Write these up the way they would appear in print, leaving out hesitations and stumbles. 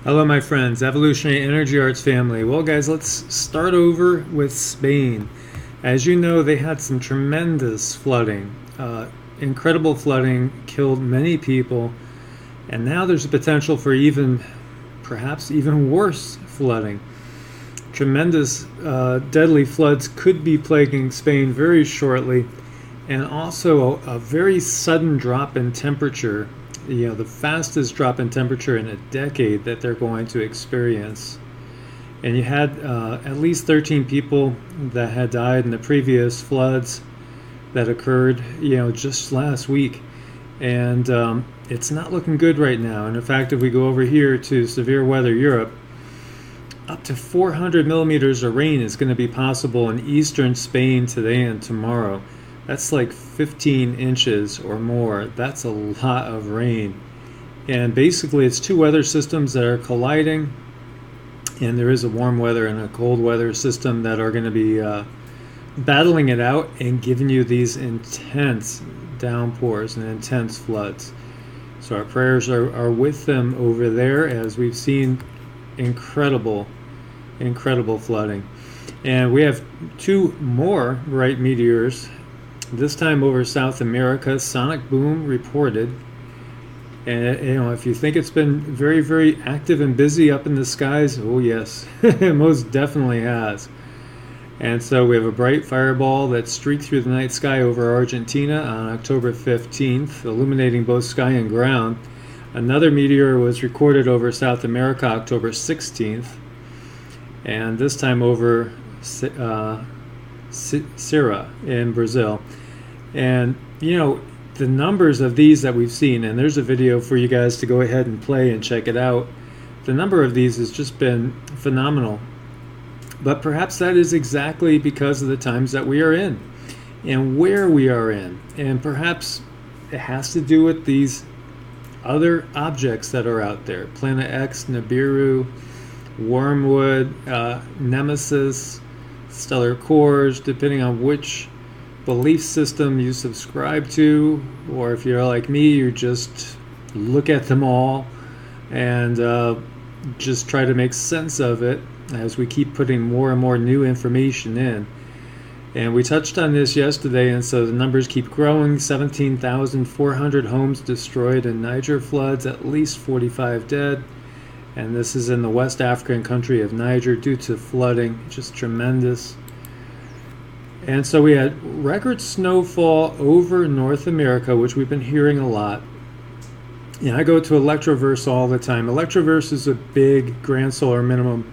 Hello, my friends, Evolutionary Energy Arts family. Well, guys, let's start over with Spain. As you know, they had some tremendous flooding. Incredible flooding killed many people, and now there's a potential for perhaps even worse flooding. Tremendous, deadly floods could be plaguing Spain very shortly, and also a very sudden drop in temperature, the fastest drop in temperature in a decade that they're going to experience. And you had at least 13 people that had died in the previous floods that occurred, just last week. And it's not looking good right now. And in fact, if we go over here to severe weather Europe, up to 400 millimeters of rain is going to be possible in eastern Spain today and tomorrow. That's like 15 inches or more. That's a lot of rain. And basically, it's two weather systems that are colliding. And there is a warm weather and a cold weather system that are going to be battling it out and giving you these intense downpours and intense floods. So our prayers are with them over there, as we've seen incredible flooding. And we have two more bright meteors, this time over South America. Sonic boom reported. And if you think it's been very, very active and busy up in the skies, oh yes, it most definitely has. And so we have a bright fireball that streaked through the night sky over Argentina on October 15th, illuminating both sky and ground. Another meteor was recorded over South America October 16th, and this time over Ceará in Brazil. And the numbers of these that we've seen, and there's a video for you guys to go ahead and play and check it out. The number of these has just been phenomenal. But perhaps that is exactly because of the times that we are in and where we are in. And perhaps it has to do with these other objects that are out there. Planet X, Nibiru, Wormwood, Nemesis, stellar cores, depending on which belief system you subscribe to, or if you're like me, you just look at them all and just try to make sense of it as we keep putting more and more new information in. And we touched on this yesterday, and so the numbers keep growing. 17,400 homes destroyed in Niger floods, at least 45 dead. And this is in the West African country of Niger due to flooding, just tremendous. And so we had record snowfall over North America, which we've been hearing a lot. And I go to Electroverse all the time. Electroverse is a big grand solar minimum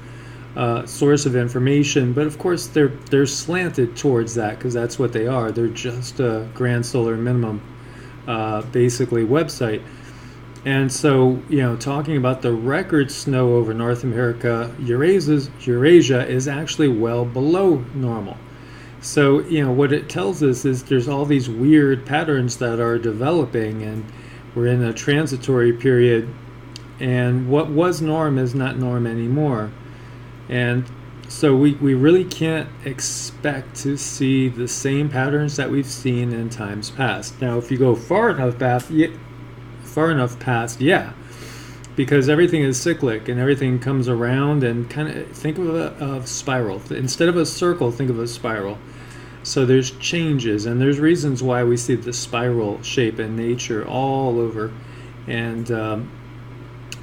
source of information, but of course they're slanted towards that because that's what they are. They're just a grand solar minimum, basically website. And so, talking about the record snow over North America, Eurasia is actually well below normal. So, what it tells us is there's all these weird patterns that are developing, and we're in a transitory period, and what was norm is not norm anymore. And so we really can't expect to see the same patterns that we've seen in times past. Now, if you go far enough past, yeah, because everything is cyclic and everything comes around, and kind of think of a spiral. Instead of a circle, think of a spiral. So there's changes, and there's reasons why we see the spiral shape in nature all over. And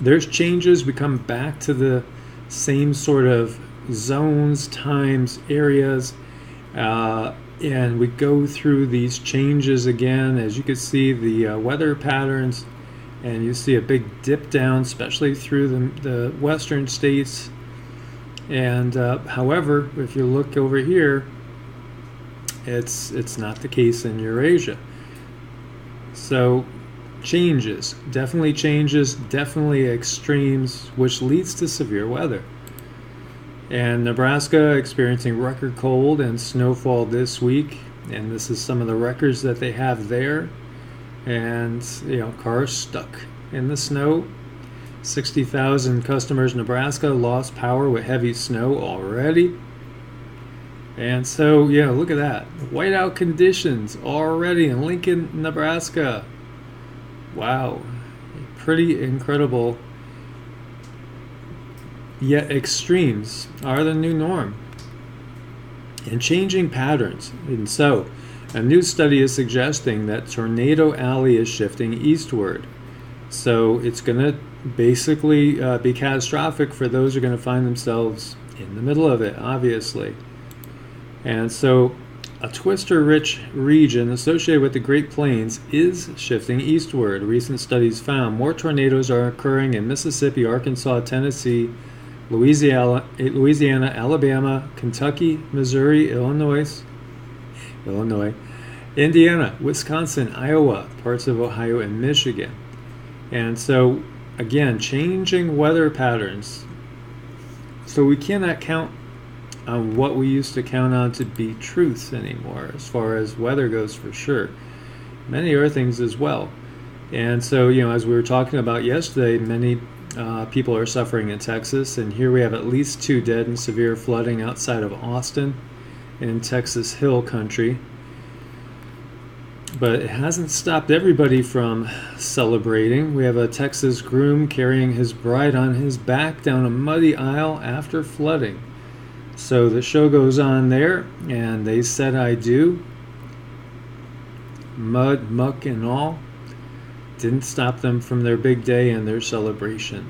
there's changes. We come back to the same sort of zones, times, areas, and we go through these changes again. As you can see, the weather patterns, and you see a big dip down, especially through the western states. And however, if you look over here, it's not the case in Eurasia. So changes, definitely extremes, which leads to severe weather. And Nebraska experiencing record cold and snowfall this week, and this is some of the records that they have there. And cars stuck in the snow. 60,000 customers in Nebraska lost power with heavy snow already. And so look at that, whiteout conditions already in Lincoln, Nebraska. Wow, pretty incredible Yet extremes are the new norm and changing patterns. And so, a new study is suggesting that Tornado Alley is shifting eastward. So it's going to basically be catastrophic for those who are going to find themselves in the middle of it, obviously. And so a twister-rich region associated with the Great Plains is shifting eastward. Recent studies found more tornadoes are occurring in Mississippi, Arkansas, Tennessee, Louisiana, Alabama, Kentucky, Missouri, Illinois, Indiana, Wisconsin, Iowa, parts of Ohio, and Michigan. And so, again, changing weather patterns. So we cannot count on what we used to count on to be truths anymore, as far as weather goes, for sure. Many other things as well. And so, as we were talking about yesterday, many people are suffering in Texas, and here we have at least 2 dead in severe flooding outside of Austin in Texas Hill Country. But it hasn't stopped everybody from celebrating. We have a Texas groom carrying his bride on his back down a muddy aisle after flooding. So the show goes on there, and they said I do. Mud, muck, and all didn't stop them from their big day and their celebration.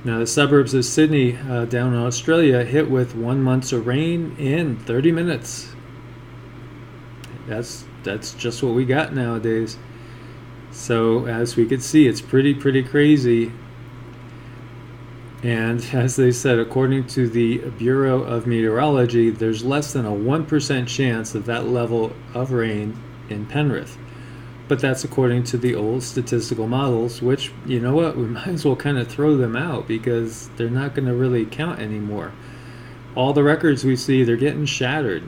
Now the suburbs of Sydney down in Australia hit with 1 month of rain in 30 minutes. That's just what we got nowadays. So as we could see, it's pretty crazy. And as they said, according to the Bureau of Meteorology, there's less than a 1% chance of that level of rain in Penrith. But that's according to the old statistical models, which, you know what, we might as well kind of throw them out because they're not going to really count anymore. All the records we see, they're getting shattered.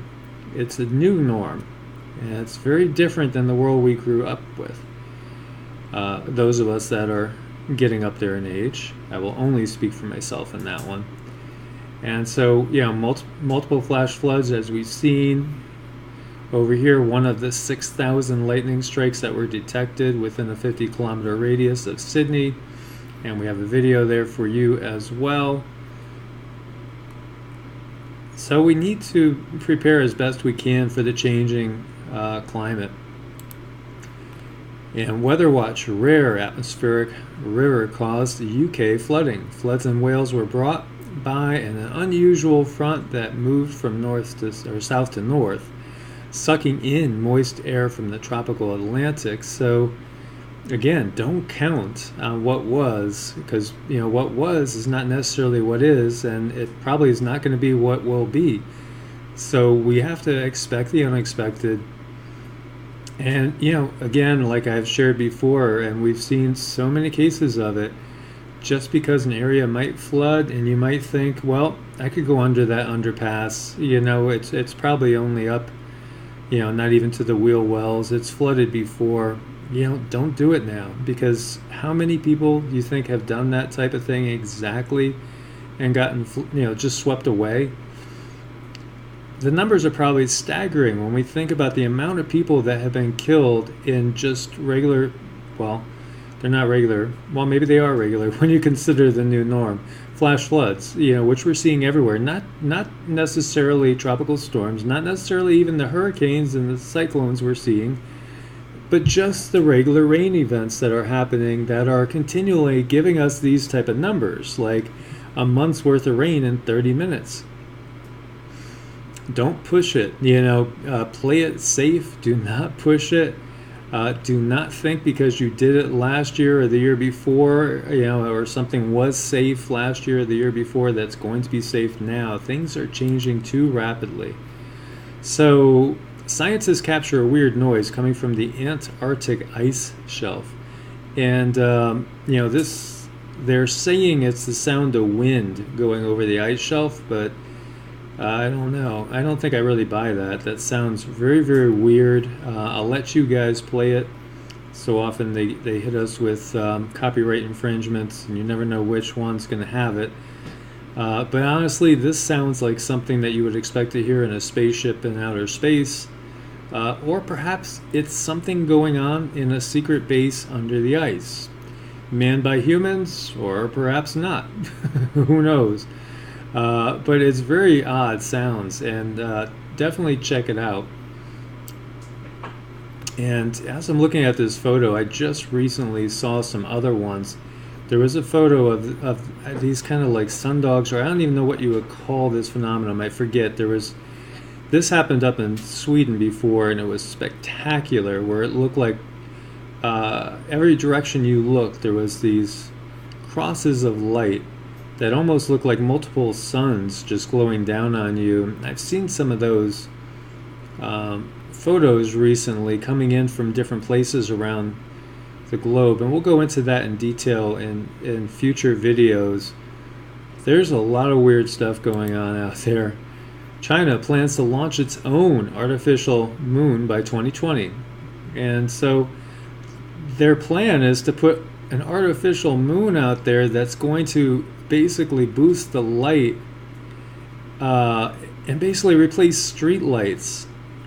It's a new norm. And it's very different than the world we grew up with. Those of us that are getting up there in age, I will only speak for myself in that one. And so, multiple flash floods, as we've seen. Over here, one of the 6,000 lightning strikes that were detected within a 50-kilometer radius of Sydney. And we have a video there for you as well. So we need to prepare as best we can for the changing climate. And Weather Watch, rare atmospheric river caused UK flooding. Floods in Wales were brought by an unusual front that moved from south to north, sucking in moist air from the tropical Atlantic. So again, don't count on what was, because what was is not necessarily what is, and it probably is not going to be what will be. So we have to expect the unexpected. And again, like I've shared before, and we've seen so many cases of it, just because an area might flood and you might think, well, I could go under that underpass, it's probably only up, not even to the wheel wells, it's flooded before. Don't do it now, because how many people do you think have done that type of thing exactly and gotten just swept away? The numbers are probably staggering when we think about the amount of people that have been killed in just regular, well, they're not regular, well, maybe they are regular when you consider the new norm. Flash floods, which we're seeing everywhere. Not necessarily tropical storms, not necessarily even the hurricanes and the cyclones we're seeing, but just the regular rain events that are happening that are continually giving us these type of numbers, like a month's worth of rain in 30 minutes. Don't push it, play it safe. Do not push it. Do not think because you did it last year or the year before, or something was safe last year or the year before, that's going to be safe now. Things are changing too rapidly. So scientists capture a weird noise coming from the Antarctic ice shelf. And, they're saying it's the sound of wind going over the ice shelf, but I don't know. I don't think I really buy that. That sounds very, very weird. I'll let you guys play it. So often they hit us with copyright infringements, and you never know which one's going to have it. But honestly, this sounds like something that you would expect to hear in a spaceship in outer space. Or perhaps it's something going on in a secret base under the ice. manned by humans, or perhaps not. Who knows? But it's very odd sounds, and definitely check it out. And as I'm looking at this photo, I just recently saw some other ones. There was a photo of these kind of like sundogs, or I don't even know what you would call this phenomenon. I forget. This happened up in Sweden before, and it was spectacular, where it looked like every direction you looked, there was these crosses of light that almost looked like multiple suns just glowing down on you. I've seen some of those photos recently coming in from different places around the globe, and we'll go into that in detail in future videos. There's a lot of weird stuff going on out there. China plans to launch its own artificial moon by 2020, and so their plan is to put an artificial moon out there that's going to basically boost the light and basically replace street lights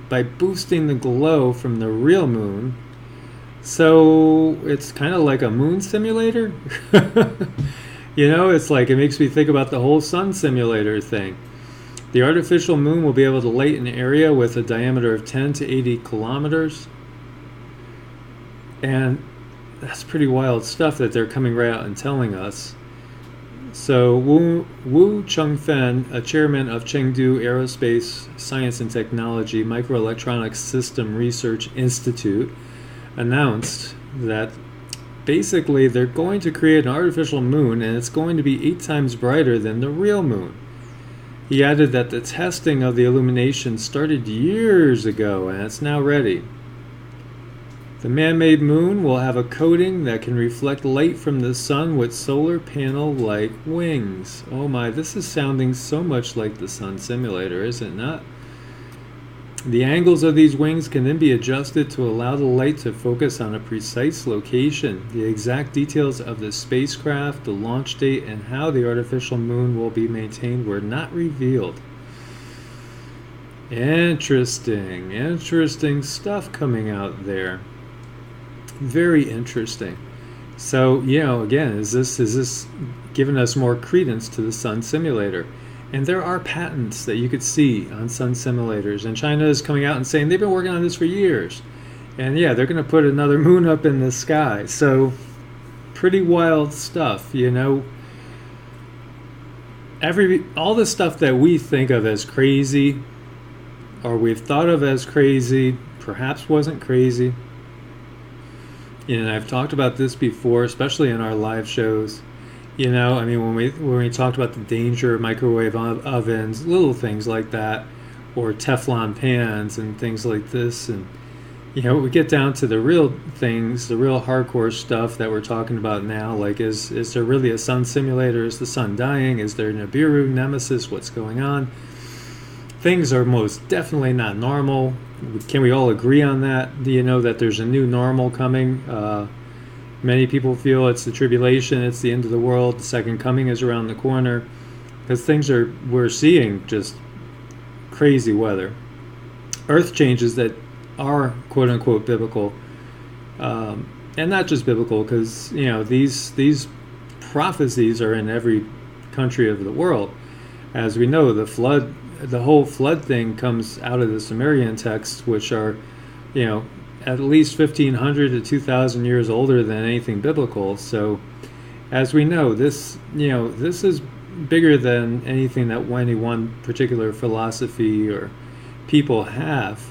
by boosting the glow from the real moon. So it's kind of like a moon simulator. You know, it's like, it makes me think about the whole sun simulator thing. The artificial moon will be able to light an area with a diameter of 10 to 80 kilometers. And that's pretty wild stuff that they're coming right out and telling us. So Wu Chengfen, a chairman of Chengdu Aerospace Science and Technology Microelectronics System Research Institute, announced that basically they're going to create an artificial moon, and it's going to be 8 times brighter than the real moon. He added that the testing of the illumination started years ago, and it's now ready. The man-made moon will have a coating that can reflect light from the sun with solar panel-like wings. Oh my, this is sounding so much like the sun simulator, is it not? The angles of these wings can then be adjusted to allow the light to focus on a precise location. The exact details of the spacecraft, the launch date, and how the artificial moon will be maintained were not revealed. Interesting stuff coming out there. Very interesting. So, you know, again, is this giving us more credence to the sun simulator? And there are patents that you could see on sun simulators, and China is coming out and saying they've been working on this for years. And yeah, they're going to put another moon up in the sky. So pretty wild stuff, you know. All the stuff that we think of as crazy, or we've thought of as crazy, perhaps wasn't crazy. And I've talked about this before, especially in our live shows. You know, I mean, when we talked about the danger of microwave ovens, little things like that, or Teflon pans and things like this, and you know, we get down to the real things, the real hardcore stuff that we're talking about now. Like, is there really a sun simulator? Is the sun dying? Is there Nibiru, Nemesis? What's going on? Things are most definitely not normal. Can we all agree on that? Do you know that there's a new normal coming? Many people feel it's the tribulation, it's the end of the world, the second coming is around the corner, because we're seeing just crazy weather. Earth changes that are quote-unquote biblical, and not just biblical, because, you know, these prophecies are in every country of the world. As we know, the whole flood thing comes out of the Sumerian texts, which are, you know, at least 1,500 to 2,000 years older than anything biblical. So, as we know, this is bigger than anything that any one particular philosophy or people have.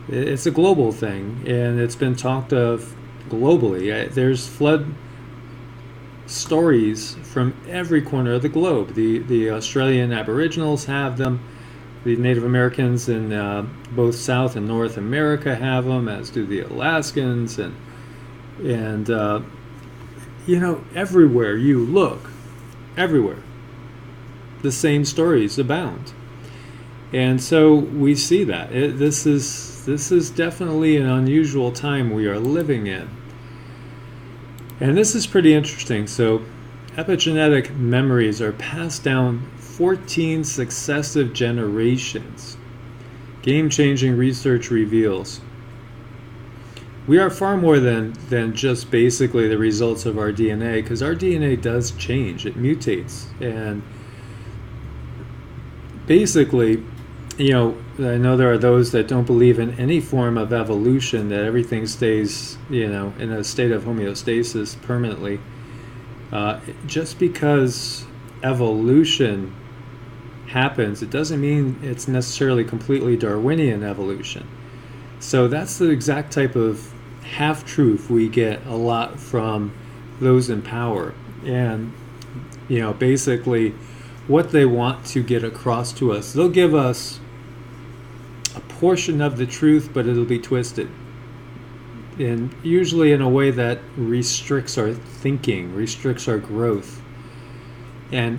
It's a global thing, and it's been talked of globally. There's flood stories from every corner of the globe. The Australian Aboriginals have them. The Native Americans in both South and North America have them, as do the Alaskans, and you know, everywhere you look, everywhere, the same stories abound. And so we see that this is definitely an unusual time we are living in, and this is pretty interesting. So, epigenetic memories are passed down 14 successive generations. Game-changing research reveals. We are far more than just basically the results of our DNA, because our DNA does change, it mutates. And basically, I know there are those that don't believe in any form of evolution, that everything stays, in a state of homeostasis permanently. Just because evolution happens, it doesn't mean it's necessarily completely Darwinian evolution. So that's the exact type of half-truth we get a lot from those in power. And, basically what they want to get across to us, they'll give us a portion of the truth, but it'll be twisted. And usually in a way that restricts our thinking, restricts our growth, and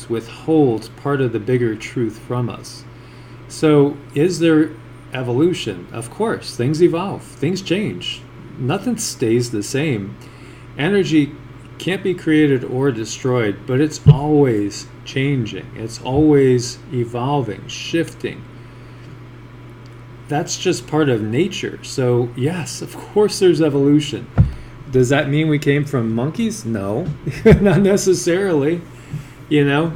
withholds part of the bigger truth from us. So is there evolution? Of course, things evolve, things change. Nothing stays the same. Energy can't be created or destroyed, but it's always changing. It's always evolving, shifting. That's just part of nature. So yes, of course there's evolution. Does that mean we came from monkeys? No, not necessarily. That's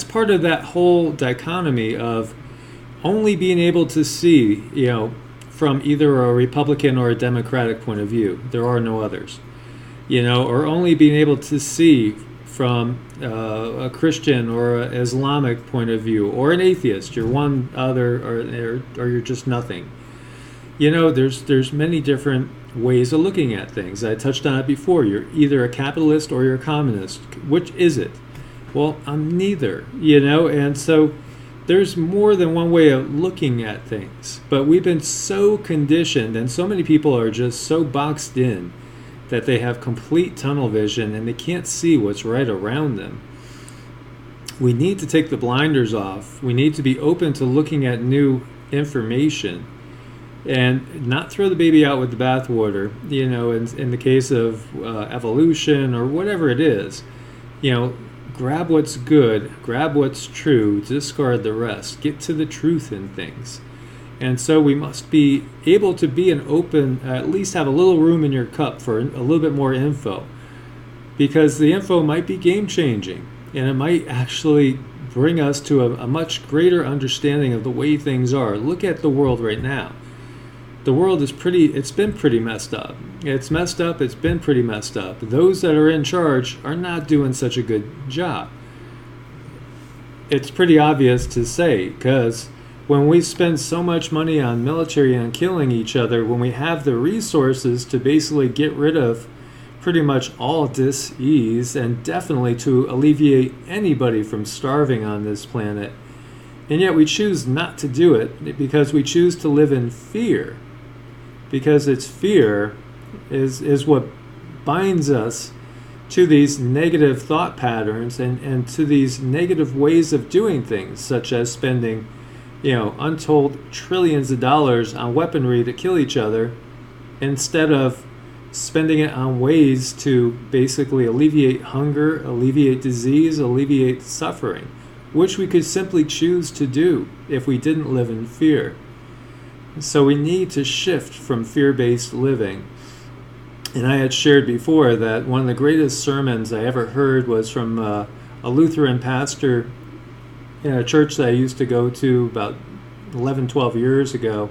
part of that whole dichotomy of only being able to see, from either a Republican or a Democratic point of view. There are no others. Or only being able to see from a Christian or an Islamic point of view, or an atheist. You're one other, or you're just nothing. There's many different ways of looking at things. I touched on it before. You're either a capitalist or you're a communist. Which is it? Well, I'm neither, and so there's more than one way of looking at things. But we've been so conditioned, and so many people are just so boxed in that they have complete tunnel vision and they can't see what's right around them. We need to take the blinders off. We need to be open to looking at new information and not throw the baby out with the bathwater. In the case of evolution or whatever it is, grab what's good, grab what's true, discard the rest, get to the truth in things. And so we must be able to be an open, at least have a little room in your cup for a little bit more info, because the info might be game changing, and it might actually bring us to a much greater understanding of the way things are. Look at the world right now. The world is it's been pretty messed up. It's messed up, it's been pretty messed up. Those that are in charge are not doing such a good job. It's pretty obvious to say, because when we spend so much money on military and killing each other, when we have the resources to basically get rid of pretty much all dis-ease, and definitely to alleviate anybody from starving on this planet, and yet we choose not to do it because we choose to live in fear. Because it's fear is what binds us to these negative thought patterns and to these negative ways of doing things, such as spending untold trillions of dollars on weaponry to kill each other, instead of spending it on ways to basically alleviate hunger, alleviate disease, alleviate suffering, which we could simply choose to do if we didn't live in fear. So we need to shift from fear-based living. And I had shared before that one of the greatest sermons I ever heard was from a Lutheran pastor in a church that I used to go to about 11, 12 years ago.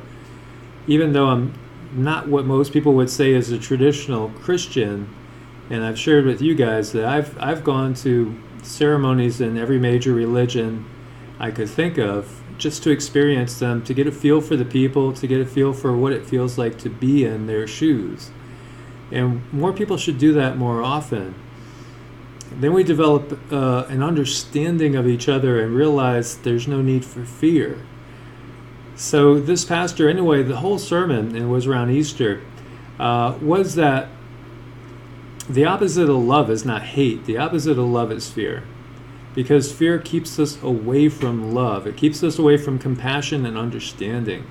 Even though I'm not what most people would say is a traditional Christian, and I've shared with you guys that I've gone to ceremonies in every major religion I could think of, just to experience them, to get a feel for the people, to get a feel for what it feels like to be in their shoes. And more people should do that more often. Then we develop an understanding of each other and realize there's no need for fear. So this pastor, anyway, the whole sermon, and it was around Easter, was that the opposite of love is not hate. The opposite of love is fear. Because fear keeps us away from love. It keeps us away from compassion and understanding.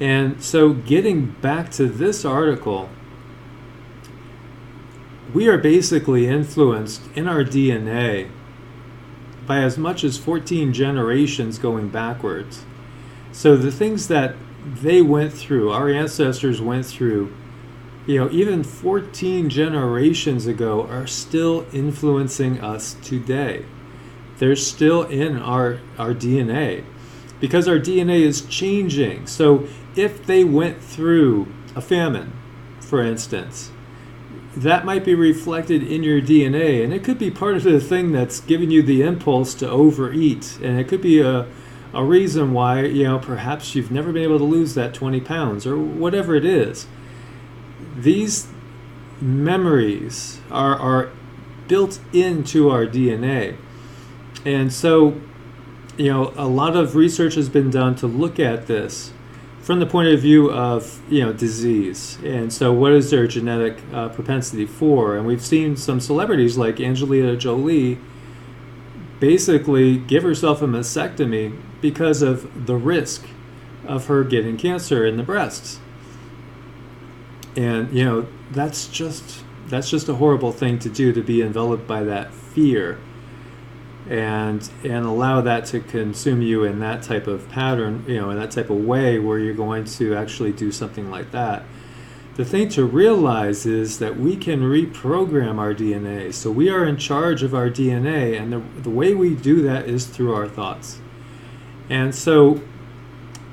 And so getting back to this article, we are basically influenced in our DNA by as much as 14 generations going backwards. So the things that they went through, our ancestors went through, even 14 generations ago, are still influencing us today. They're still in our DNA because our DNA is changing. So if they went through a famine, for instance, that might be reflected in your DNA, and it could be part of the thing that's giving you the impulse to overeat, and it could be a reason why, perhaps you've never been able to lose that 20 pounds or whatever it is. These memories are built into our DNA. And so, a lot of research has been done to look at this from the point of view of, disease. And so what is their genetic propensity for? And we've seen some celebrities like Angelina Jolie basically give herself a mastectomy because of the risk of her getting cancer in the breasts. And, that's just a horrible thing to do, to be enveloped by that fear and allow that to consume you in that type of pattern, in that type of way where you're going to actually do something like that. The thing to realize is that we can reprogram our DNA. So we are in charge of our DNA, and the way we do that is through our thoughts. And so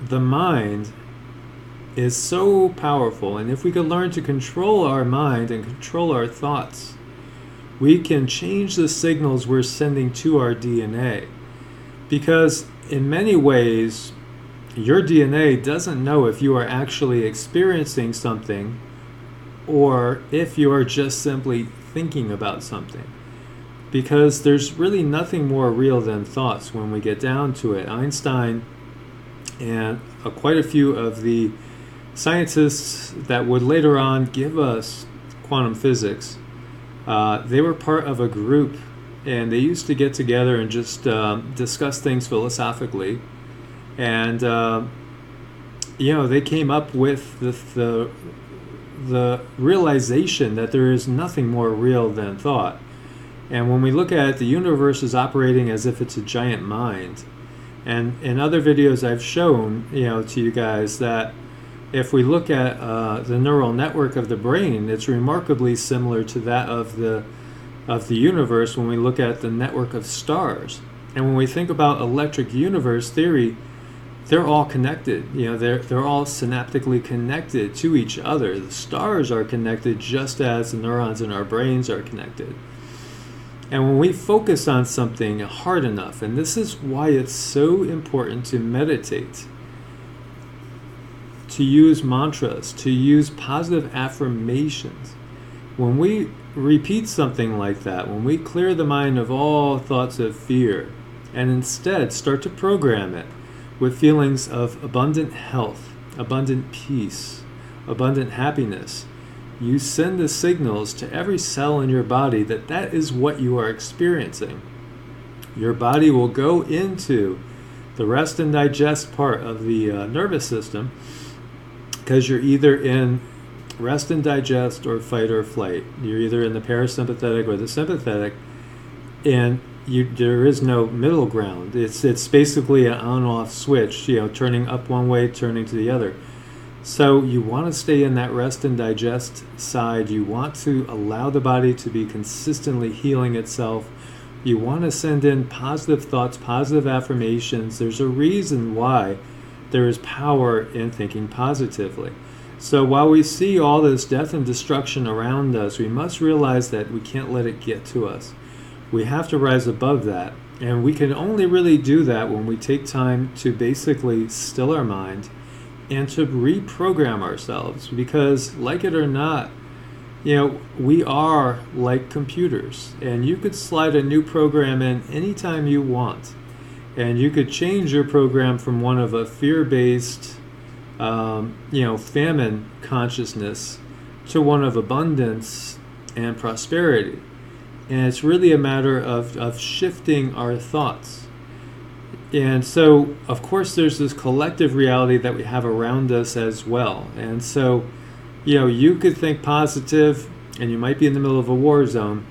the mind is so powerful, and if we could learn to control our mind and control our thoughts, we can change the signals we're sending to our DNA. Because in many ways, your DNA doesn't know if you are actually experiencing something or if you are just simply thinking about something. Because there's really nothing more real than thoughts when we get down to it. Einstein and quite a few of the scientists that would later on give us quantum physics, they were part of a group, and they used to get together and just discuss things philosophically. And they came up with the realization that there is nothing more real than thought. And when we look at it, the universe is operating as if it's a giant mind. And in other videos I've shown to you guys that if we look at the neural network of the brain, it's remarkably similar to that of the universe when we look at the network of stars. And when we think about electric universe theory, they're all connected. They're all synaptically connected to each other. The stars are connected just as the neurons in our brains are connected. And when we focus on something hard enough, and this is why it's so important to meditate, to use mantras, to use positive affirmations. When we repeat something like that, when we clear the mind of all thoughts of fear, and instead start to program it with feelings of abundant health, abundant peace, abundant happiness, you send the signals to every cell in your body that that is what you are experiencing. Your body will go into the rest and digest part of the nervous system, because you're either in rest and digest or fight or flight. You're either in the parasympathetic or the sympathetic, and there is no middle ground. It's basically an on-off switch, turning up one way, turning to the other. So you want to stay in that rest and digest side. You want to allow the body to be consistently healing itself. You want to send in positive thoughts, positive affirmations. There's a reason why there is power in thinking positively. So while we see all this death and destruction around us, we must realize that we can't let it get to us. We have to rise above that. And we can only really do that when we take time to basically still our mind and to reprogram ourselves. Because, like it or not, we are like computers. And you could slide a new program in anytime you want. And you could change your program from one of a fear-based, famine consciousness to one of abundance and prosperity. And it's really a matter of shifting our thoughts. And so, of course, there's this collective reality that we have around us as well. And so, you could think positive, and you might be in the middle of a war zone,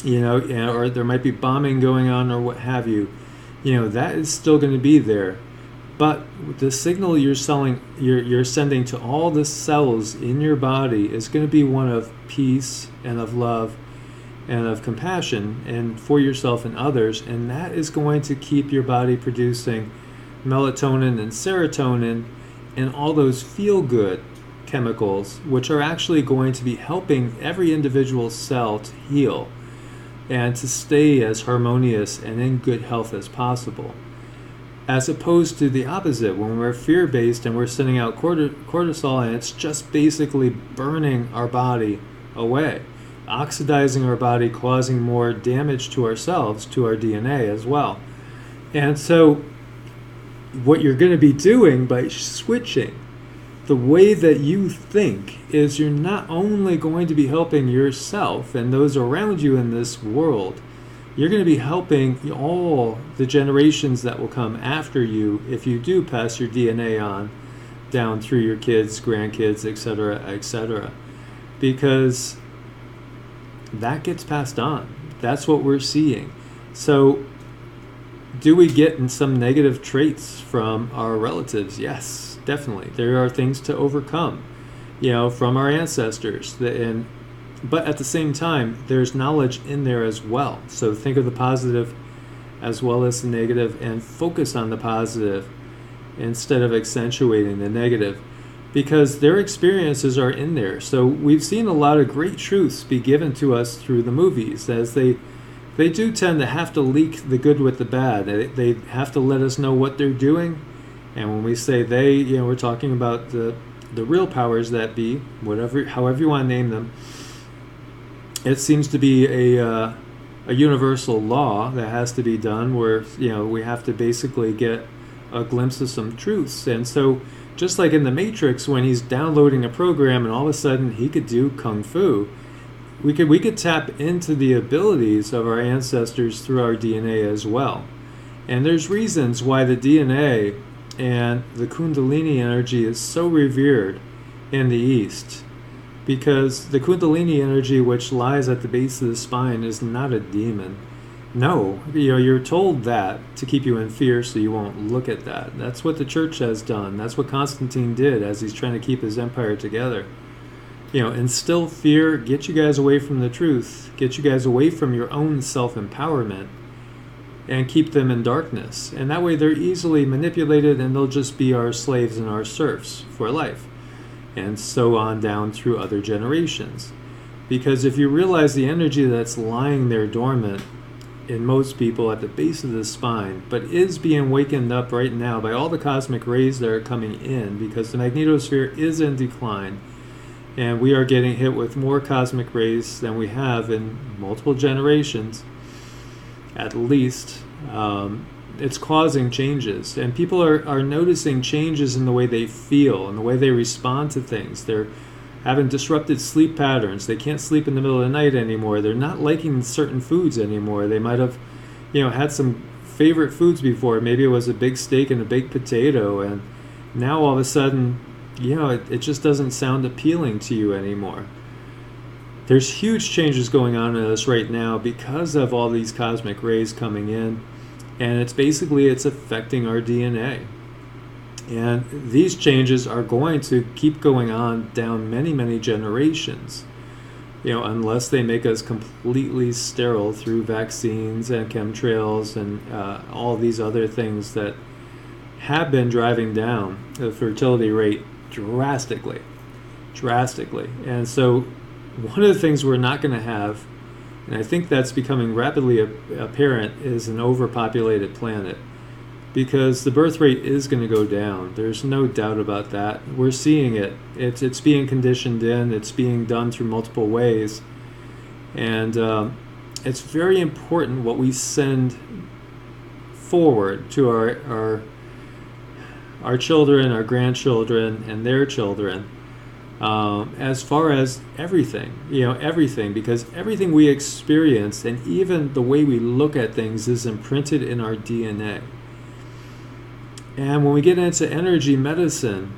or there might be bombing going on or what have you. That is still going to be there. But the signal you're sending to all the cells in your body is going to be one of peace and of love and of compassion and for yourself and others, and that is going to keep your body producing melatonin and serotonin and all those feel-good chemicals, which are actually going to be helping every individual cell to heal and to stay as harmonious and in good health as possible. As opposed to the opposite, when we're fear-based and we're sending out cortisol, and it's just basically burning our body away, oxidizing our body, causing more damage to ourselves, to our DNA as well. And so what you're going to be doing by switching the way that you think is you're not only going to be helping yourself and those around you in this world, you're going to be helping all the generations that will come after you if you do pass your DNA on down through your kids, grandkids, etc., etc. Because that gets passed on. That's what we're seeing. So do we get in some negative traits from our relatives? Yes, definitely. There are things to overcome, from our ancestors. But at the same time, there's knowledge in there as well. So think of the positive as well as the negative and focus on the positive instead of accentuating the negative, because their experiences are in there. So we've seen a lot of great truths be given to us through the movies, as they do tend to have to leak the good with the bad. They have to let us know what they're doing. And when we say they, we're talking about the real powers that be, however you want to name them. It seems to be a universal law that has to be done, where we have to basically get a glimpse of some truths. And so just like in the Matrix, when he's downloading a program and all of a sudden he could do kung fu, we could tap into the abilities of our ancestors through our DNA as well. And there's reasons why the DNA and the Kundalini energy is so revered in the East. Because the Kundalini energy, which lies at the base of the spine, is not a demon. No, you're told that to keep you in fear so you won't look at that. That's what the church has done. That's what Constantine did as he's trying to keep his empire together. Instill fear, get you guys away from the truth, get you guys away from your own self-empowerment, and keep them in darkness. And that way they're easily manipulated and they'll just be our slaves and our serfs for life. And so on down through other generations. Because if you realize the energy that's lying there dormant in most people at the base of the spine, but is being wakened up right now by all the cosmic rays that are coming in, because the magnetosphere is in decline, and we are getting hit with more cosmic rays than we have in multiple generations, at least. It's causing changes, and people are noticing changes in the way they feel and the way they respond to things. They're having disrupted sleep patterns. They can't sleep in the middle of the night anymore. They're not liking certain foods anymore. They might have, had some favorite foods before. Maybe it was a big steak and a baked potato, and now all of a sudden, it just doesn't sound appealing to you anymore. There's huge changes going on in us right now because of all these cosmic rays coming in. And it's affecting our DNA. And these changes are going to keep going on down many, many generations, unless they make us completely sterile through vaccines and chemtrails and all these other things that have been driving down the fertility rate drastically. And so one of the things we're not going to have, and I think that's becoming rapidly apparent, is an overpopulated planet, because the birth rate is going to go down. There's no doubt about that. We're seeing it. It's being conditioned in. It's being done through multiple ways, and it's very important what we send forward to our children, our grandchildren, and their children. As far as everything, because everything we experience and even the way we look at things is imprinted in our DNA. And when we get into energy medicine,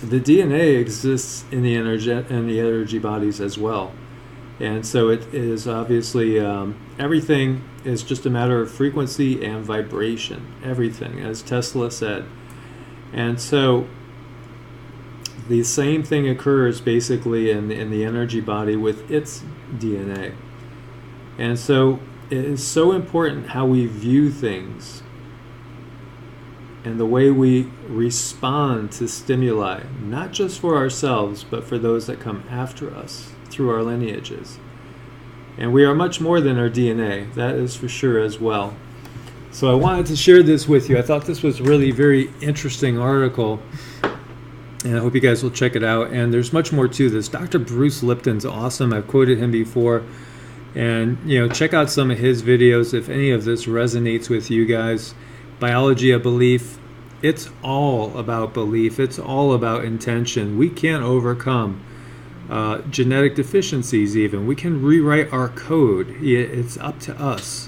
the DNA exists in the energy bodies as well. And so it is obviously, everything is just a matter of frequency and vibration. Everything, as Tesla said. And so the same thing occurs basically in the energy body with its DNA. And so it is so important how we view things and the way we respond to stimuli, not just for ourselves, but for those that come after us through our lineages. And we are much more than our DNA, that is for sure as well. So I wanted to share this with you. I thought this was really a very interesting article, and I hope you guys will check it out. And there's much more to this. Dr. Bruce Lipton's awesome. I've quoted him before. And, check out some of his videos if any of this resonates with you guys. Biology of Belief. It's all about belief. It's all about intention. We can't overcome genetic deficiencies even. We can rewrite our code. It's up to us.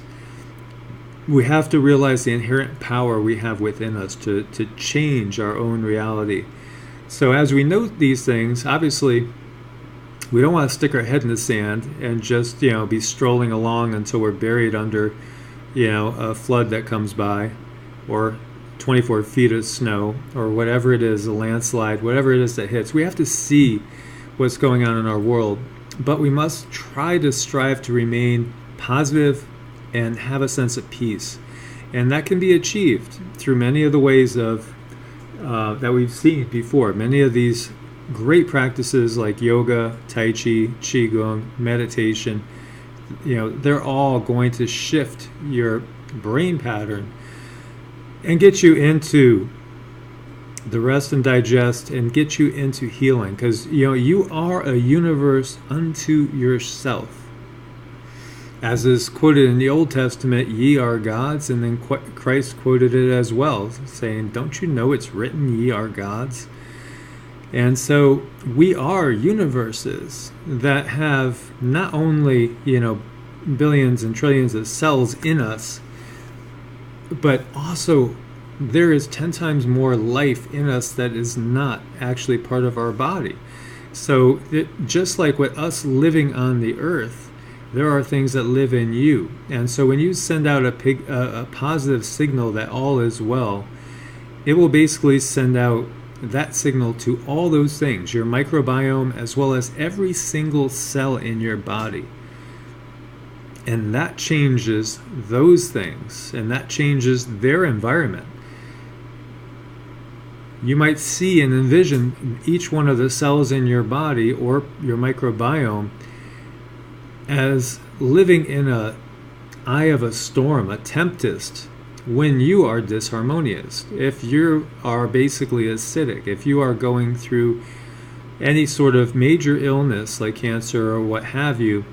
We have to realize the inherent power we have within us to change our own reality. So as we note these things, obviously, we don't want to stick our head in the sand and just, be strolling along until we're buried under, a flood that comes by, or 24 feet of snow, or whatever it is, a landslide, whatever it is that hits. We have to see what's going on in our world, but we must try to strive to remain positive and have a sense of peace. And that can be achieved through many of the ways of that we've seen before. Many of these great practices like yoga, tai chi, qigong, meditation, they're all going to shift your brain pattern and get you into the rest and digest and get you into healing, because you are a universe unto yourself. As is quoted in the Old Testament, ye are gods, and then Christ quoted it as well, saying, don't you know it's written, ye are gods? And so we are universes that have not only, billions and trillions of cells in us, but also there is 10 times more life in us that is not actually part of our body. So just like with us living on the earth, there are things that live in you. And so when you send out a positive signal that all is well, it will basically send out that signal to all those things, your microbiome, as well as every single cell in your body. And that changes those things, and that changes their environment. You might see and envision each one of the cells in your body or your microbiome as living in an eye of a storm, a tempest, when you are disharmonious. If you are basically acidic, if you are going through any sort of major illness like cancer or what have you,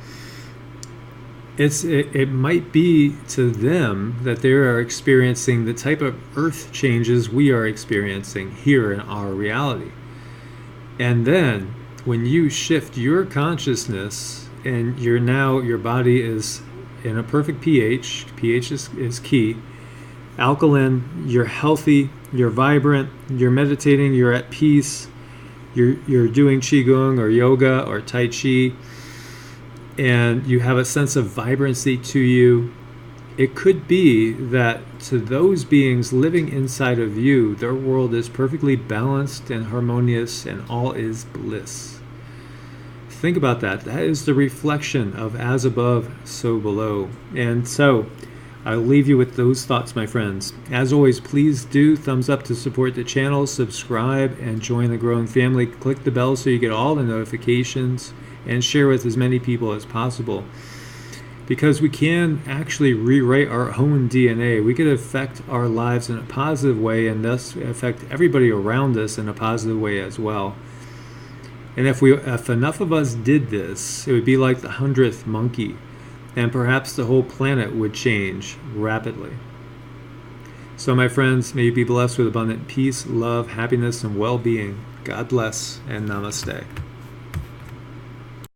it might be to them that they are experiencing the type of earth changes we are experiencing here in our reality. And then when you shift your consciousness and your body is in a perfect pH is key, alkaline, you're healthy, you're vibrant, you're meditating, you're at peace, you're doing qigong or yoga or tai chi, and you have a sense of vibrancy to you. It could be that to those beings living inside of you, their world is perfectly balanced and harmonious and all is bliss. Think about that. That is the reflection of as above, so below. And so I'll leave you with those thoughts, my friends. As always, please do thumbs up to support the channel, subscribe, and join the growing family. Click the bell so you get all the notifications, and share with as many people as possible. Because we can actually rewrite our own DNA. We could affect our lives in a positive way and thus affect everybody around us in a positive way as well. And if enough of us did this, it would be like the 100th monkey, and perhaps the whole planet would change rapidly. So my friends, may you be blessed with abundant peace, love, happiness, and well-being. God bless, and namaste.